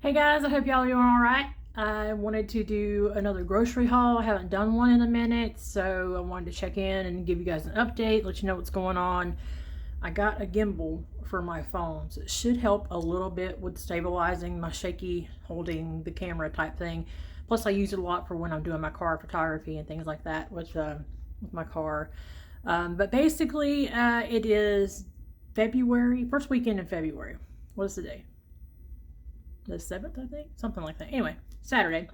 Hey guys, I hope y'all are doing all right. I wanted to do another grocery haul. I haven't done one in a minute, so I wanted to check in and give you guys an update, let you know what's going on. I got a gimbal for my phone, so it should help a little bit with stabilizing my shaky holding the camera type thing. Plus, I use it a lot for when I'm doing my car photography and things like that with my car. But basically, it is February, first weekend in February. What is the day? The 7th, I think, something like that. Anyway, Saturday.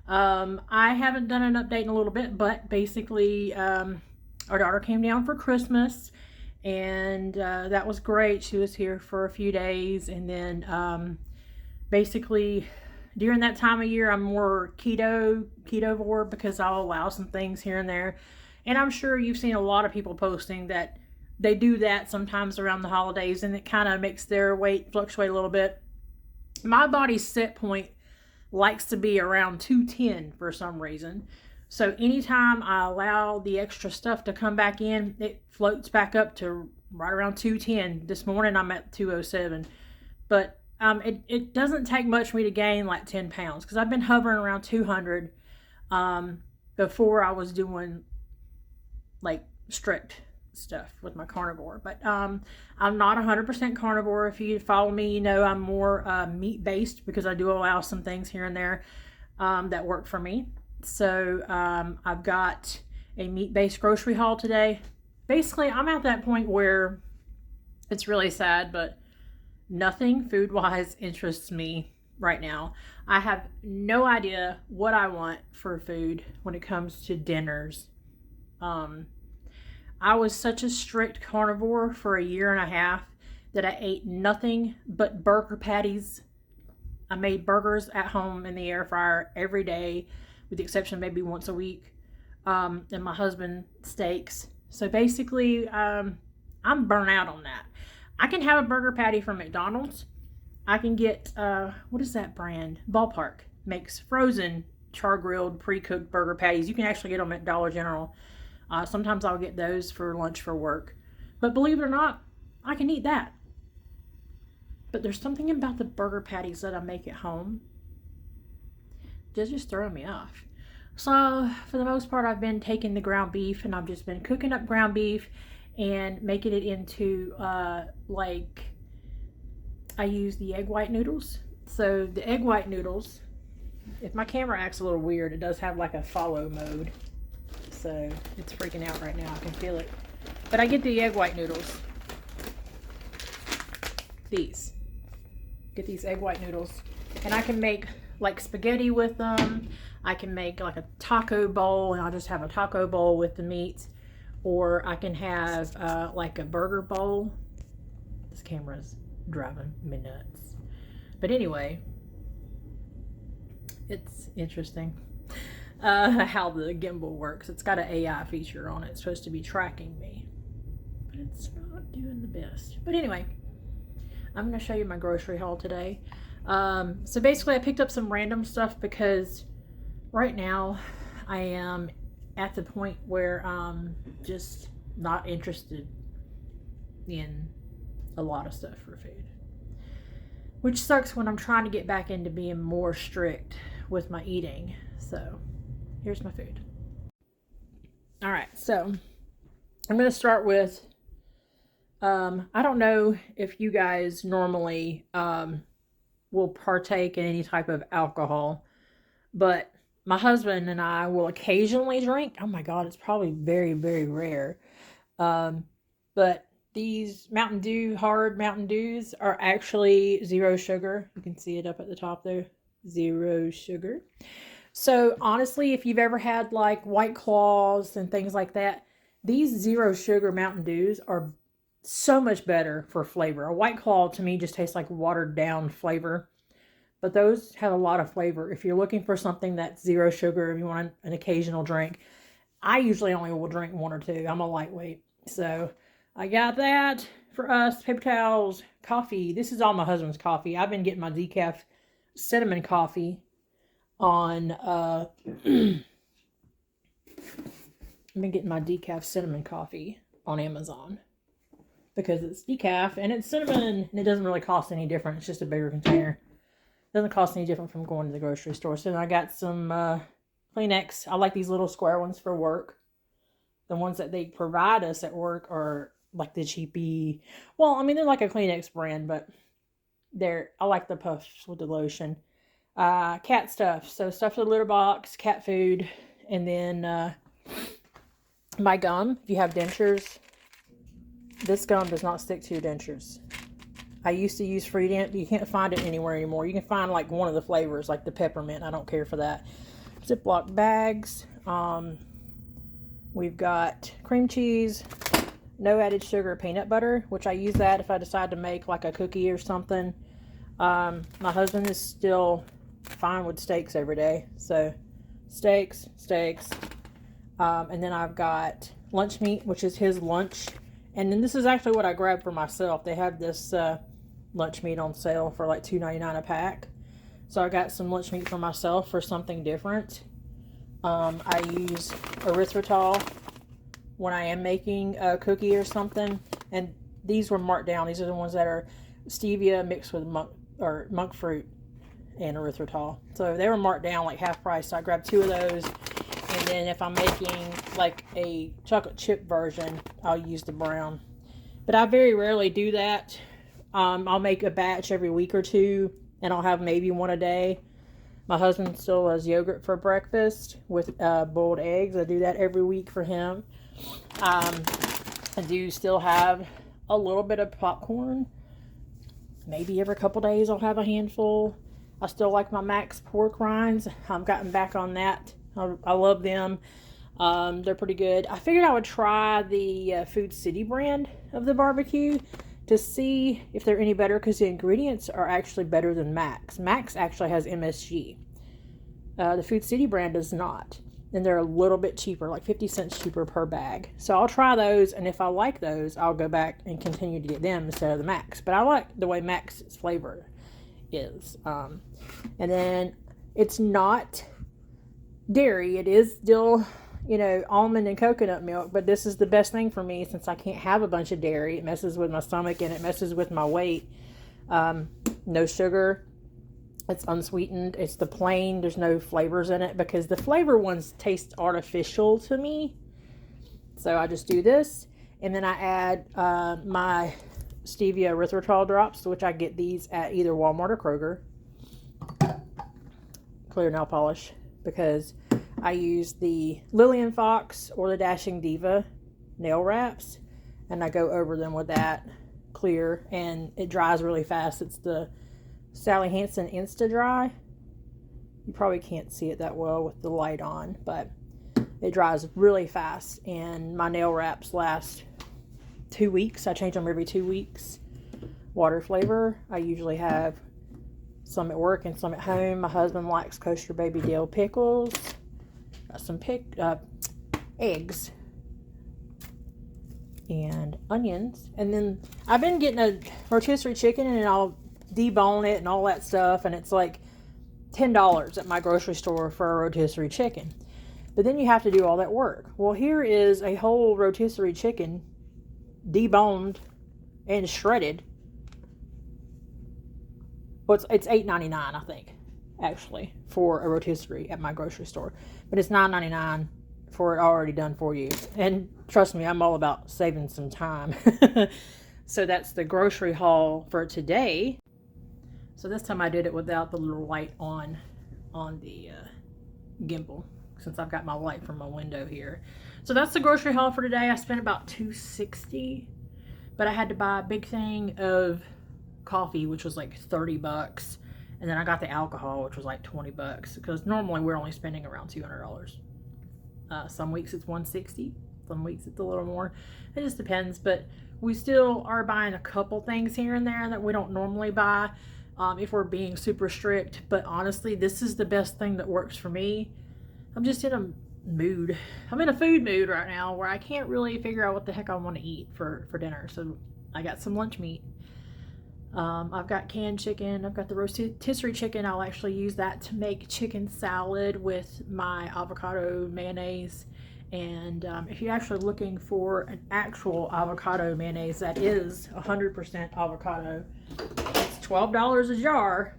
I haven't done an update in a little bit, but basically, our daughter came down for Christmas, and that was great. She was here for a few days, and then basically, during that time of year, I'm more ketovore because I'll allow some things here and there, and I'm sure you've seen a lot of people posting that they do that sometimes around the holidays, and it kind of makes their weight fluctuate a little bit. My body's set point likes to be around 210 for some reason. So anytime I allow the extra stuff to come back in, it floats back up to right around 210. This morning I'm at 207. But it doesn't take much for me to gain like 10 pounds because I've been hovering around 200 before I was doing like strict stuff with my carnivore. But I'm not 100% carnivore. If you follow me, you know I'm more meat based because I do allow some things here and there that work for me. So I've got a meat based grocery haul today. Basically, I'm at that point where it's really sad, but nothing food wise interests me right now. I have no idea what I want for food when it comes to dinners. I was such a strict carnivore for a year and a half that I ate nothing but burger patties. I made burgers at home in the air fryer every day, with the exception of maybe once a week, and my husband steaks. So basically, I'm burnt out on that. I can have a burger patty from McDonald's. I can get, what is that brand? Ballpark makes frozen char-grilled, pre-cooked burger patties. You can actually get them at Dollar General. Sometimes I'll get those for lunch for work. But believe it or not, I can eat that. But there's something about the burger patties that I make at home that just throw me off. So for the most part, I've been taking the ground beef and I've just been cooking up ground beef and making it into like I use the egg white noodles. So the egg white noodles, if my camera acts a little weird, it does have like a follow mode. So it's freaking out right now. I can feel it. But I get the egg white noodles. These. Get these egg white noodles. And I can make like spaghetti with them. I can make like a taco bowl, and I'll just have a taco bowl with the meat. Or I can have like a burger bowl. This camera's driving me nuts. But anyway, it's interesting. How the gimbal works. It's got an AI feature on it. It's supposed to be tracking me, but it's not doing the best. But anyway, I'm going to show you my grocery haul today. So basically I picked up some random stuff because right now I am at the point where I'm just not interested in a lot of stuff for food, which sucks when I'm trying to get back into being more strict with my eating. So here's my food. All right, so I'm going to start with, I don't know if you guys normally will partake in any type of alcohol, but my husband and I will occasionally drink. Oh my God, it's probably very, very rare. But these Mountain Dew, hard Mountain Dews are actually 0 sugar. You can see it up at the top there, 0 sugar. So honestly, if you've ever had like White Claws and things like that, these 0 sugar Mountain Dews are so much better for flavor. A White Claw to me just tastes like watered down flavor, but those have a lot of flavor. If you're looking for something that's 0 sugar, if you want an occasional drink, I usually only will drink 1 or 2. I'm a lightweight. So I got that for us. Paper towels, coffee. This is all my husband's coffee. I've been getting my decaf cinnamon coffee on I've been getting my decaf cinnamon coffee on Amazon because it's decaf and it's cinnamon and it doesn't really cost any different. It's just a bigger container. Doesn't cost any different from going to the grocery store. So then I got some Kleenex. I like these little square ones for work. The ones that they provide us at work are like the cheapy. Well, I mean, they're like a Kleenex brand, but I like the puffs with the lotion. Cat stuff. So stuff for the litter box, cat food, and then my gum. If you have dentures, this gum does not stick to your dentures. I used to use Freedent, but you can't find it anywhere anymore. You can find like one of the flavors, like the peppermint. I don't care for that. Ziploc bags. We've got cream cheese, no added sugar, peanut butter, which I use that if I decide to make like a cookie or something. My husband is still fine with steaks every day. So steaks. And then I've got lunch meat, which is his lunch. And then this is actually what I grabbed for myself. They have this lunch meat on sale for like $2.99 a pack. So I got some lunch meat for myself for something different. I use erythritol when I am making a cookie or something. And these were marked down. These are the ones that are stevia mixed with monk fruit and erythritol. So they were marked down like half price. So I grabbed 2 of those. And then if I'm making like a chocolate chip version, I'll use the brown. But I very rarely do that. I'll make a batch every week or 2, and I'll have maybe 1 a day. My husband still has yogurt for breakfast with boiled eggs. I do that every week for him. I do still have a little bit of popcorn. Maybe every couple days I'll have a handful. I still like my Max pork rinds. I've gotten back on that. I love them. They're pretty good. I figured I would try the Food City brand of the barbecue to see if they're any better, because the ingredients are actually better than Max. Max actually has MSG. The Food City brand does not. And they're a little bit cheaper, like 50 cents cheaper per bag. So I'll try those, and if I like those, I'll go back and continue to get them instead of the Max. But I like the way Max's flavor is. And then it's not dairy. It is still, almond and coconut milk, but this is the best thing for me since I can't have a bunch of dairy. It messes with my stomach and it messes with my weight. No sugar. It's unsweetened. It's the plain. There's no flavors in it because the flavor ones taste artificial to me. So I just do this, and then I add my stevia erythritol drops, which I get these at either Walmart or Kroger. Clear nail polish, because I use the Lillian Fox or the Dashing Diva nail wraps, and I go over them with that clear, and it dries really fast. It's the Sally Hansen Insta Dry. You probably can't see it that well with the light on, but it dries really fast, and my nail wraps last 2 weeks. I change them every 2 weeks. Water flavor. I usually have some at work and some at home. My husband likes kosher baby dill pickles. Got some eggs and onions. And then I've been getting a rotisserie chicken, and I'll debone it and all that stuff, and it's like $10 at my grocery store for a rotisserie chicken. But then you have to do all that work. Well, here is a whole rotisserie chicken, deboned and shredded. Well, it's $8.99, I think, actually, for a rotisserie at my grocery store. But it's $9.99 for it already done for you. And trust me, I'm all about saving some time. So that's the grocery haul for today. So this time I did it without the little light on the gimbal, since I've got my light from my window here. So that's the grocery haul for today. I spent about $260, but I had to buy a big thing of coffee, which was like $30, and then I got the alcohol, which was like $20, because normally we're only spending around $200. Some weeks it's $160, some weeks it's a little more. It just depends, but we still are buying a couple things here and there that we don't normally buy. If we're being super strict, but honestly, this is the best thing that works for me. I'm just in a mood. I'm in a food mood right now where I can't really figure out what the heck I want to eat for dinner. So I got some lunch meat. I've got canned chicken. I've got the rotisserie chicken. I'll actually use that to make chicken salad with my avocado mayonnaise. And if you're actually looking for an actual avocado mayonnaise that is 100% avocado, it's $12 a jar.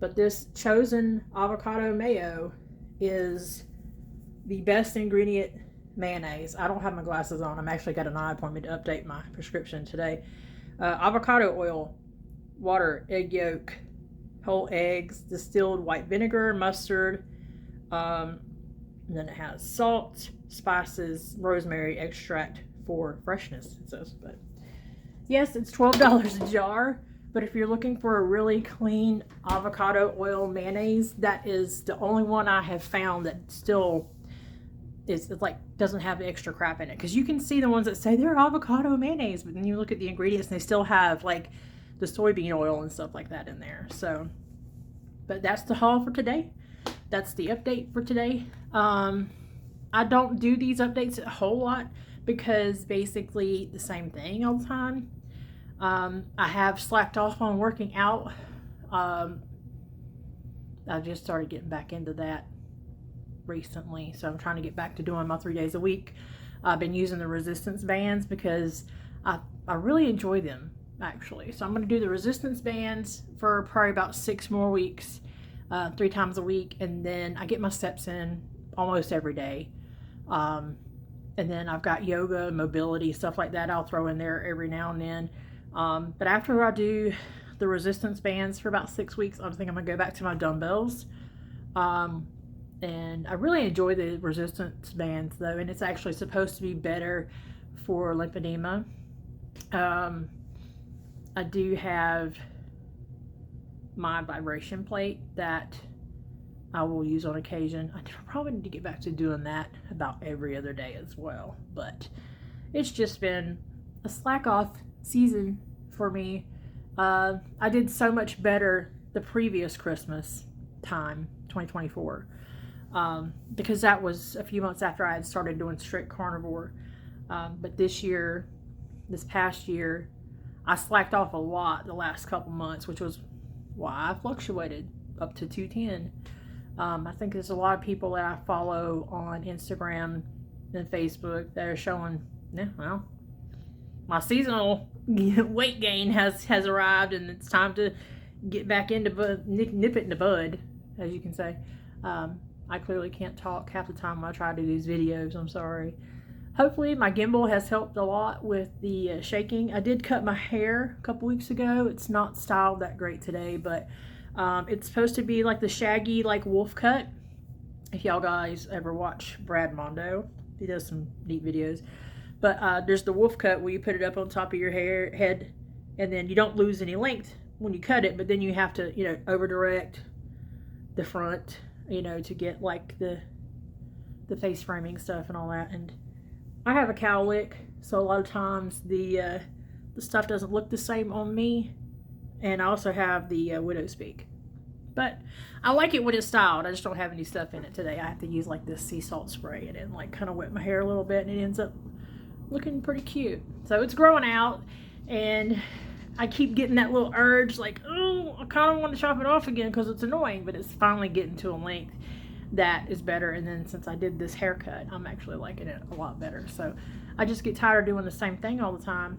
But this Chosen avocado mayo is the best ingredient mayonnaise. I don't have my glasses on. I'm actually got an eye appointment to update my prescription today. Avocado oil, water, egg yolk, whole eggs, distilled white vinegar, mustard. And then it has salt, spices, rosemary extract for freshness, it says. But yes, it's $12 a jar. But if you're looking for a really clean avocado oil mayonnaise, that is the only one I have found that still is like doesn't have extra crap in it. Because you can see the ones that say they're avocado mayonnaise, but then you look at the ingredients and they still have like the soybean oil and stuff like that in there. So, but that's the haul for today. That's the update for today. I don't do these updates a whole lot because basically the same thing all the time. I have slacked off on working out. I just started getting back into that recently, so I'm trying to get back to doing my 3 days a week. I've been using the resistance bands because I really enjoy them, actually. So I'm going to do the resistance bands for probably about 6 more weeks, 3 times a week, and then I get my steps in almost every day. And then I've got yoga, mobility, stuff like that I'll throw in there every now and then. But after I do the resistance bands for about 6 weeks, I think I'm going to go back to my dumbbells. And I really enjoy the resistance bands though, and it's actually supposed to be better for lymphedema. I do have my vibration plate that I will use on occasion. I probably need to get back to doing that about every other day as well, but it's just been a slack off season for me. I did so much better the previous Christmas time, 2024, because that was a few months after I had started doing strict carnivore. But this past year, I slacked off a lot the last couple months, which was why I fluctuated up to 210. I think there's a lot of people that I follow on Instagram and Facebook that are showing, yeah, well, my seasonal weight gain has arrived, and it's time to get back into nip it in the bud, as you can say. I clearly can't talk half the time when I try to do these videos. I'm sorry. Hopefully my gimbal has helped a lot with the shaking. I did cut my hair a couple weeks ago. It's not styled that great today, but it's supposed to be like the shaggy, like wolf cut. If y'all guys ever watch Brad Mondo, he does some neat videos. But there's the wolf cut where you put it up on top of your head, and then you don't lose any length when you cut it, but then you have to, over direct the front, to get like the face framing stuff and all that. And I have a cowlick, so a lot of times the stuff doesn't look the same on me. And I also have the widow's peak. But I like it when it's styled. I just don't have any stuff in it today. I have to use like this sea salt spray and then like kind of wet my hair a little bit, and it ends up looking pretty cute. So it's growing out, and I keep getting that little urge like, oh, I kind of want to chop it off again because it's annoying, but it's finally getting to a length that is better. And then since I did this haircut, I'm actually liking it a lot better. So I just get tired of doing the same thing all the time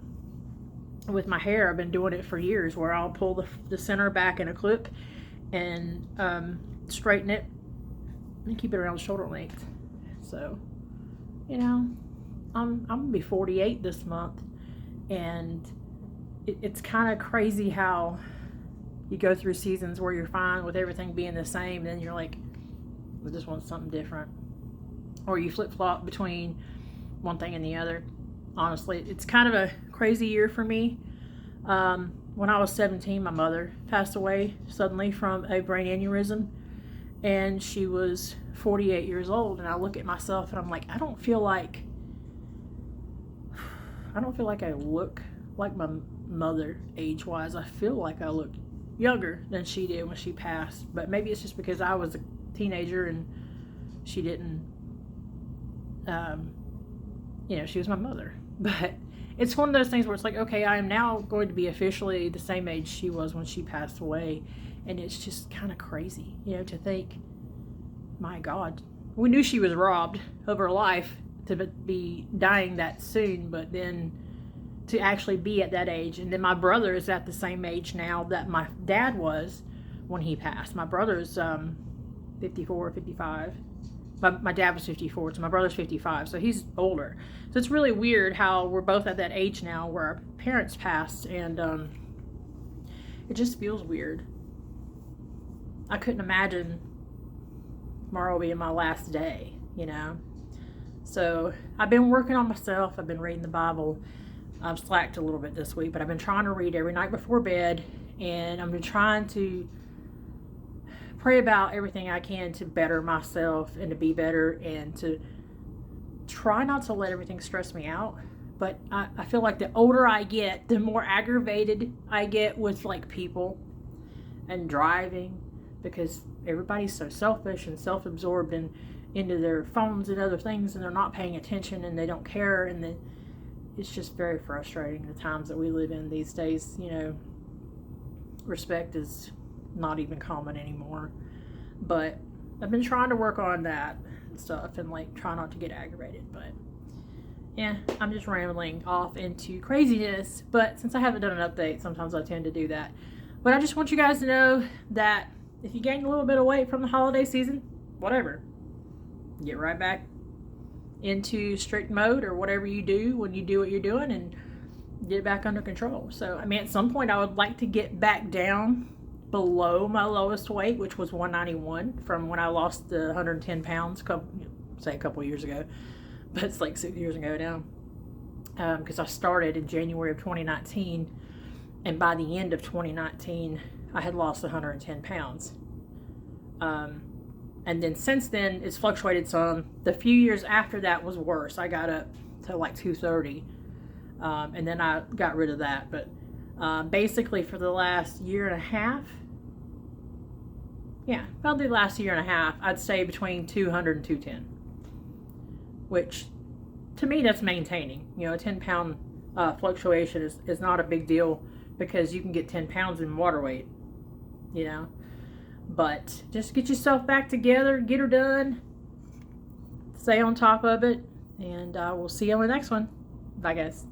with my hair. I've been doing it for years, where I'll pull the center back in a clip and straighten it and keep it around shoulder length. So, I'm gonna be 48 this month, and it's kind of crazy how you go through seasons where you're fine with everything being the same, then you're like, I just want something different, or you flip-flop between one thing and the other. Honestly, it's kind of a crazy year for me. When I was 17, my mother passed away suddenly from a brain aneurysm, and she was 48 years old. And I look at myself and I'm like, I don't feel like I look like my mother age-wise. I feel like I look younger than she did when she passed. But maybe it's just because I was a teenager and she didn't, she was my mother. But it's one of those things where it's like, okay, I am now going to be officially the same age she was when she passed away. And it's just kind of crazy, to think, my God, we knew she was robbed of her life to be dying that soon, but then to actually be at that age. And then my brother is at the same age now that my dad was when he passed. My brother's 54, 55. My dad was 54, so my brother's 55, so he's older. So it's really weird how we're both at that age now where our parents passed, and it just feels weird. I couldn't imagine tomorrow being my last day, you know. So I've been working on myself. I've been reading the Bible. I've slacked a little bit this week, but I've been trying to read every night before bed, and I've been trying to pray about everything I can to better myself and to be better and to try not to let everything stress me out. But I feel like the older I get, the more aggravated I get with like people and driving, because everybody's so selfish and self-absorbed and into their phones and other things, and they're not paying attention and they don't care, and then it's just very frustrating the times that we live in these days. You know, respect is not even common anymore. But I've been trying to work on that and stuff and like try not to get aggravated. But yeah, I'm just rambling off into craziness. But since I haven't done an update, sometimes I tend to do that. But I just want you guys to know that if you gain a little bit of weight from the holiday season, whatever, get right back into strict mode or whatever you do when you do what you're doing, and get it back under control. So, I mean, at some point I would like to get back down below my lowest weight, which was 191 from when I lost the 110 pounds, a couple years ago, but it's like 6 years ago now, because I started in January of 2019, and by the end of 2019 I had lost 110 pounds. And then since then it's fluctuated some. The few years after that was worse. I got up to like 230, and then I got rid of that. But basically for the last year and a half, about the last year and a half, I'd say between 200 and 210, which to me that's maintaining. You know, a 10 pound fluctuation is not a big deal, because you can get 10 pounds in water weight, you know. But just get yourself back together, get her done, stay on top of it, and we'll see you on the next one. Bye, guys.